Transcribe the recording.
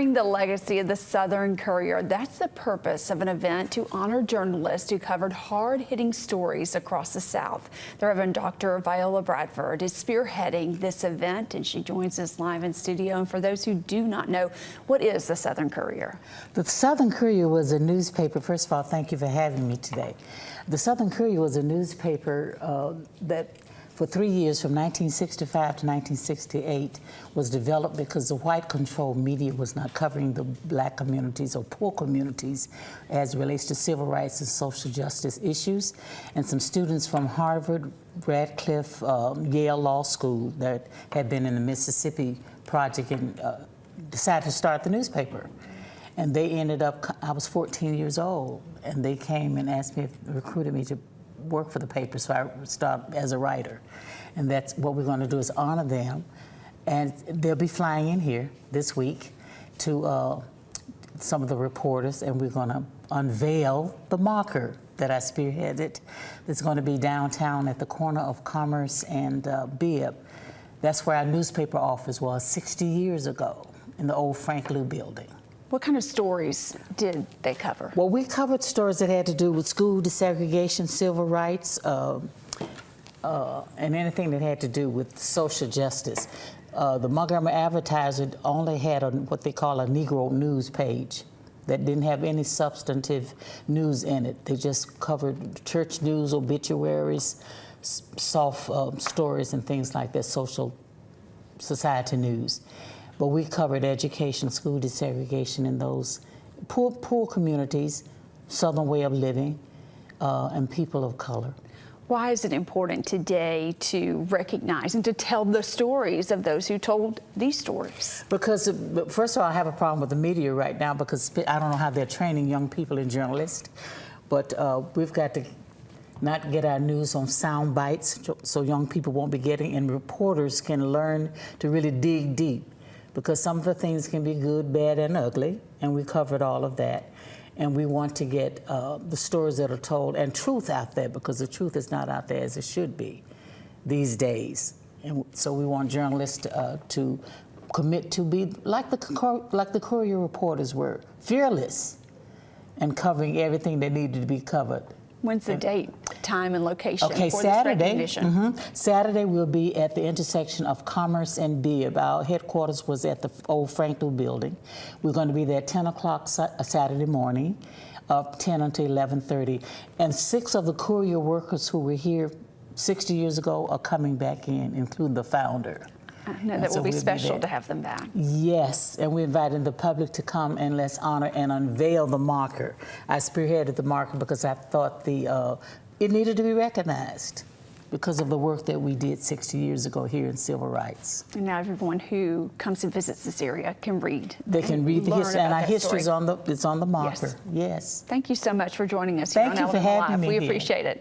The legacy of the Southern Courier. That's the purpose of an event to honor journalists who covered hard-hitting stories across the South. The Reverend Dr. Viola Bradford is spearheading this event, and she joins us live in studio. And for those who do not know, what is the Southern Courier? The Southern Courier was a newspaper. First of all, thank you for having me today. The Southern Courier was a newspaper that for 3 years, from 1965 to 1968, was developed because the white-controlled media was not covering the black communities or poor communities as it relates to civil rights and social justice issues. And some students from Harvard, Radcliffe, Yale Law School that had been in the Mississippi Project and decided to start the newspaper. And they ended up, I was 14 years old, and they came and asked me, recruited me to work for the paper, so I started as a writer. And that's what we're going to do, is honor them. And they'll be flying in here this week to some of the reporters, and we're going to unveil the marker that I spearheaded. It's going to be downtown at the corner of Commerce and Bibb. That's where our newspaper office was 60 years ago, in the old Frank Lew building. What kind of stories did they cover? Well, we covered stories that had to do with school desegregation, civil rights, and anything that had to do with social justice. The Montgomery Advertiser only had what they call a Negro news page that didn't have any substantive news in it. They just covered church news, obituaries, soft stories and things like that, social society news. But we covered education, school desegregation in those poor communities, Southern way of living, and people of color. Why is it important today to recognize and to tell the stories of those who told these stories? Because, first of all, I have a problem with the media right now because I don't know how they're training young people in journalists, but we've got to not get our news on sound bites so young people won't be getting, and reporters can learn to really dig deep. Because some of the things can be good, bad, and ugly, and we covered all of that. And we want to get the stories that are told and truth out there, because the truth is not out there as it should be these days. And so we want journalists to commit to be like the Courier reporters were, fearless and covering everything that needed to be covered. When's the date, time, and location for Saturday, this recognition? Saturday we'll be at the intersection of Commerce and Bibb. Our headquarters was at the old Frank Lew building. We're going to be there at 10 o'clock Saturday morning, 10 until 11:30. And 6 of the Courier workers who were here 60 years ago are coming back in, including the founder. I know that will be special to have them back. Yes, and we're inviting the public to come and let's honor and unveil the marker. I spearheaded the marker because I thought it needed to be recognized because of the work that we did 60 years ago here in civil rights. And now everyone who comes and visits this area can read. They can read the history, and our history is on the marker. Yes. Thank you so much for joining us here on Thank you for having me Live. We here. appreciate it.